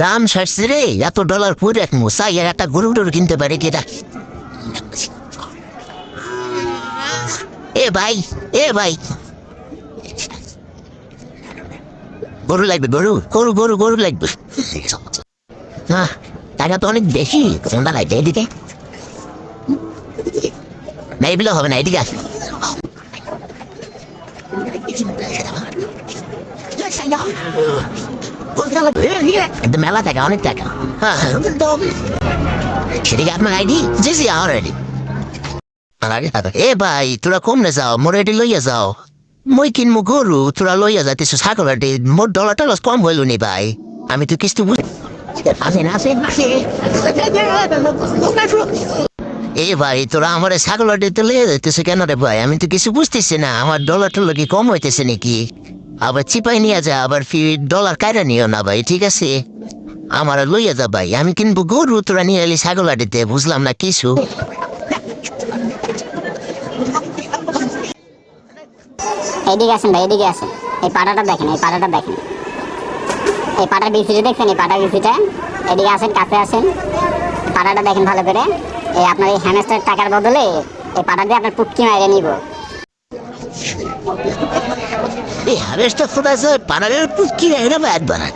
কাম সারছে রে, এত ডলার পরে এক মোসাই আর একটা গরু টরু কিনতে পারে কিটা। এ ভাই, এ ভাই, গরু লাগবে, গরু গরু গরু গরু লাগবে। হ্যাঁ, টাকা তো অনেক বেশি, কোনটা লাগবে এদিকে? না এগুলো হবে না, এদিকে আসবে। মেলা টাকা, অনেক টাকা। হ্যাঁ, সেদিকে আপনার আইডি জি জি আমার আইডি। এ ভাই তোরা কমনে যাও, মোর এটি লইয়া যাও। মই কিনবো গরু, তোরা লইয়া যাইতেছ ছাগল আটি, মোর ডলার টলার কম হইল নি ভাই। আমি তো কিছু আসেন আসেন। এ ভাই তোরা আমার ছাগল আটিতে লইয়া যাইতেছ কেন রে ভাই? আমি তো কিছু বুঝতেছি না, আমার ডলার টলার কি কম হইতেছে নাকি? আবার চিপাই নিয়ে যা, আবার ডলার কাইরা নিও না ভাই, ঠিক আছে? আমার লইয়া যা ভাই, আমি কিনবো গরু, তোরা নিয়ে এলি ছাগল আটিতে, বুঝলাম না কিছু। এদিকে আসেন ভাই, এদিকে আসেন। এই পাটাটা দেখেন, এই পাটাটা দেখেন, এই পাটার বিচিটা দেখছেন? এই পাটার বিচিটা, এদিকে আসেন, কাছে আসেন, পাটাটা দেখেন ভালো করে। এই আপনার এই হ্যামস্টার টাকার বদলে এই পাটা দিয়ে আপনার পুটকি মাইরে নিব। এই হারেসটা ফোটাইছে পাড়ারের কি রে, এটা বাদ বানা।